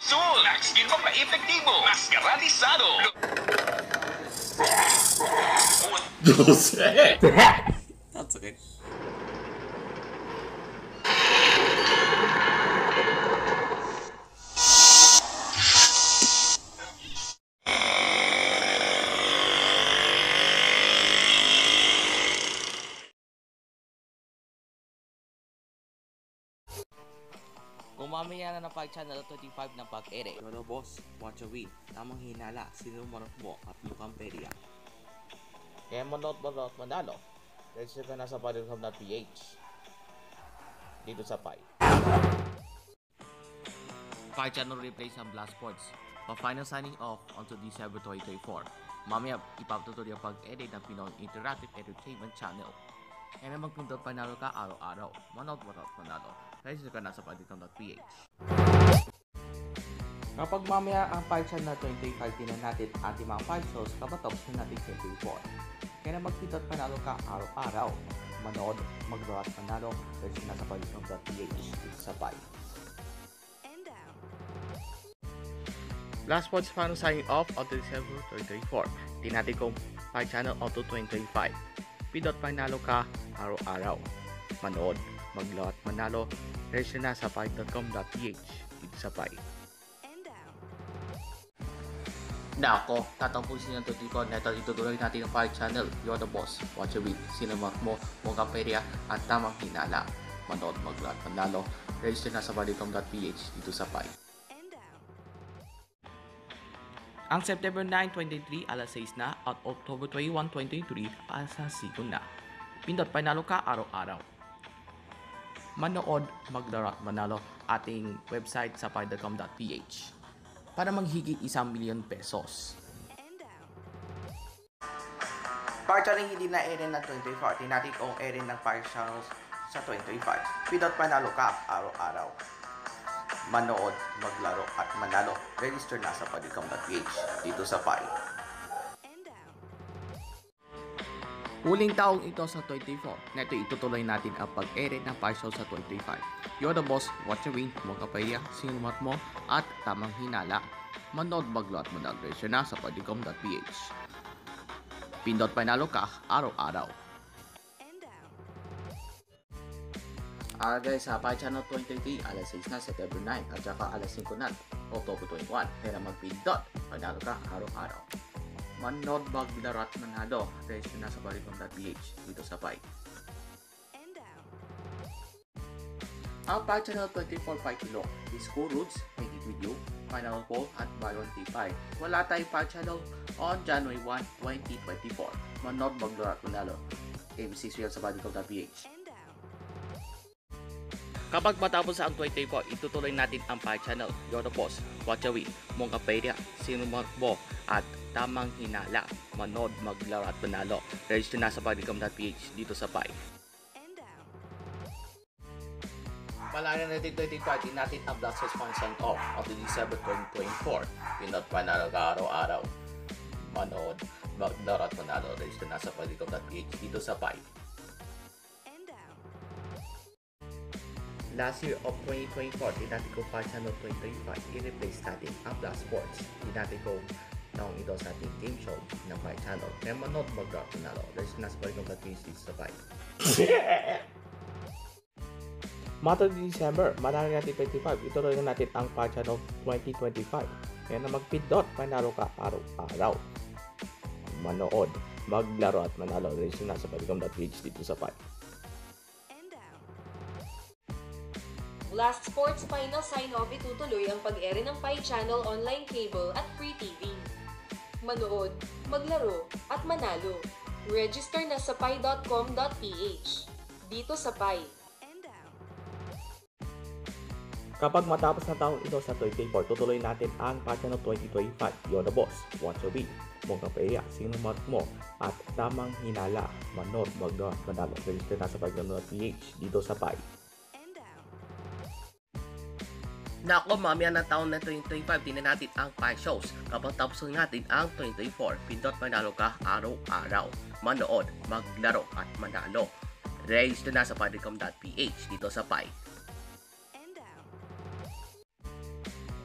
Sul, skin mo pa epektibo, mas garantisado. No sé. That's okay. Kung mamaya na napag channel 25 ng pag-ere. Ano boss, watch away. Tamang hinala, sinumarap mo at mukhang perya. Kaya manood manalo. Register ka na sa paddlecom.ph. Dito sa Pi. Pi channel replays ang Blast Sports. Pa-final signing off until December 2024. Mamaya ipapatuloy ang pag-edit ng Pinoy Interactive Entertainment Channel. Kaya na magpindot panalo ka araw-araw. Manood manalo. Register ka na sa paddlecom.ph. Kapag mamaya ang 5 channel na 25, tinan natin ating mga 5 shows kapatapos na natin 24. Kaya na magpindot panalo ka araw-araw. Manood, maglaro at panalo. Register na sa paddlecom.ph dito sa Pi. Blast Sports final signing off until December 2024. Tinati kong 5 channel auto 2025. Pindot panalo ka araw-araw. Manood, maglaro at manalo. Register na sa pi.com.ph dito sa Pi. Nako, tatapusin ang tutiko na ito itutuloy natin ang Pi channel. You're the boss. Watch your beat. Sinemark mo, mukhang perya at tamang hinala. Manood, maglaro at manalo. Register na sa pi.com.ph dito sa Pi. Ang September 9, 2023, alas 6 na at October 21, 2023, alas 5 na. Pindot panalo ka araw-araw. Manood, maglaro at manalo ating website sa pi.com.ph para maghigit 1 milyon pesos. Partially hindi na airin ng 24, tinatid kong airin ng partials sa 25. Pindot panalo ka araw-araw. Manood, maglaro at manalo. Register na sa paddlecom.ph dito sa Pi. Huling taong ito sa 24. Neto itutuloy natin ang pag-edit ng partial sa 25. You're the boss, watch your win, mukhang perya, sinumat mo, at tamang hinala. Manood, maglaro at manalo. Register na sa paddlecom.ph. Pindot panalo ka araw-araw. Guys, sa Pi Channel 23, alas 6 na, September 9, at saka alas 5 na, October 21. Kaya magpindot, panalo ka araw-araw. Manood, maglaro at manalo. Register na sa paddlecom.ph dito sa Pi. Ang Pi Channel 24 Pi Kilo, Disco Roots, Make It With You, Final Call at Byron T5. Wala tayong Pi Channel on January 1, 2024. Manood, maglaro at manalo. ABC Real sa paddlecom.ph. Kapag matapos ang 24, itutuloy natin ang Pi channel. You're the boss. Watch a win. Mong kapaya, sinumark mo, at tamang hinala. Manood, maglaro at manalo. Register na sa paddlecom.ph dito sa Pi. Palala natin 2020 natin ang Black Sauce Function off of the December 2024. Pinot panalo ka araw-araw. Manood, maglaro at manalo. Register na sa paddlecom.ph dito sa Pi. Last year of 2024, tinati ko pa channel 2025, i-replace natin ang Blast Sports. Tinati ko taong ito sa ating game show ng Pi channel. Kaya manood, mag-drop panalo. Register na sa paddlecom.ph dito sa Pi. Month of December, marami natin 25. Ituloy na natin ang Pi channel 2025. Kaya na mag-pindot, panalo ka araw-araw. Manood, maglaro at manalo. Register na sa paddlecom.ph dito sa Pi. Blast Sports Final Sign-Off itutuloy ang pag-ere ng Pi Channel online cable at free TV. Manood, maglaro, at manalo. Register na sa pi.com.ph. Dito sa Pi. Kapag matapos na taong ito sa 24, tutuloy natin ang Pi Channel 2025. You're the boss. Watch your beat. Mong kapaya, sinumark mo, at tamang hinala. Manood, maglaro, at manalo. Register na sa pi.com.ph dito sa Pi. Nako, mamaya na taon na 2025, tinan natin ang Pi shows. Kapag tapos natin ang 2024, pindot manalo ka araw-araw. Manood, maglaro at manalo. Register na sa paddlecom.ph dito sa Pi.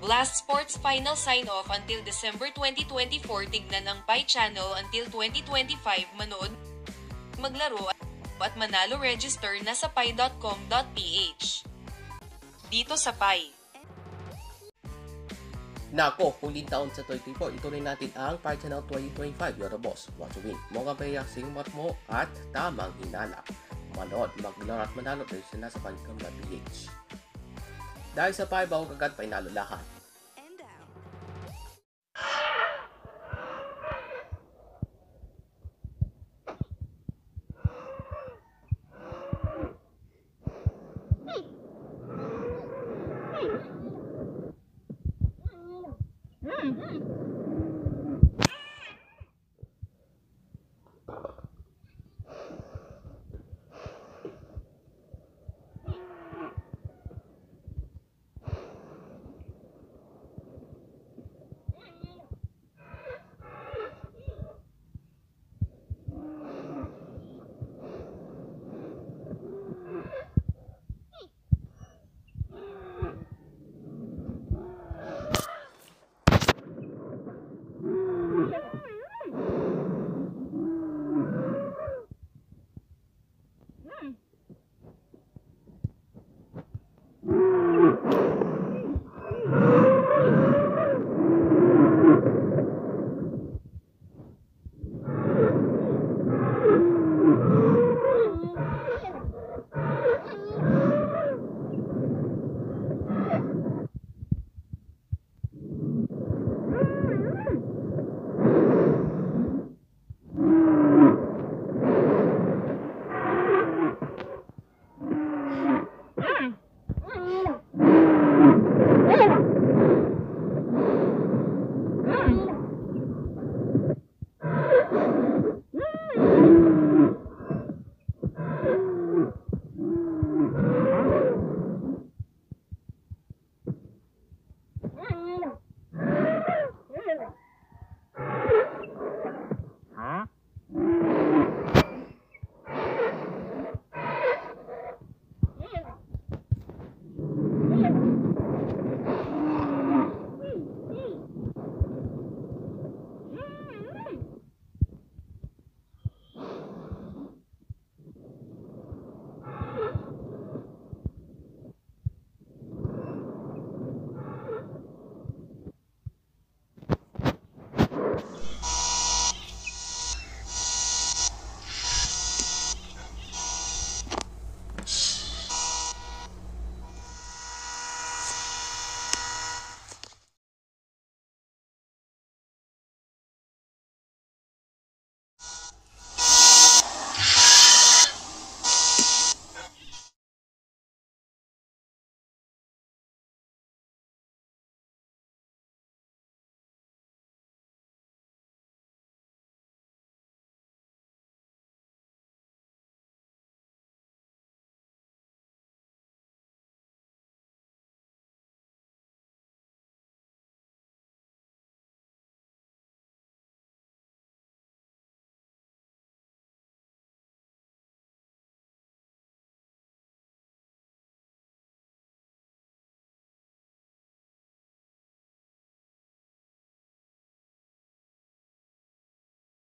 Blast Sports Final Sign-Off until December 2024. Tignan ang Pi Channel until 2025. Manood, maglaro, at manalo. Register na sa pi.com.ph. Dito sa Pi. Nako, huling taon sa 24, ituloy natin ang Pi Channel 2025. You're the boss. Watch to win. Mo kampanya, singmat mo at tamang hinala. Manood, maglaro at manalo. Register na sa pi.com.ph. Dahil sa Pi, bago kagat, painalo lahat.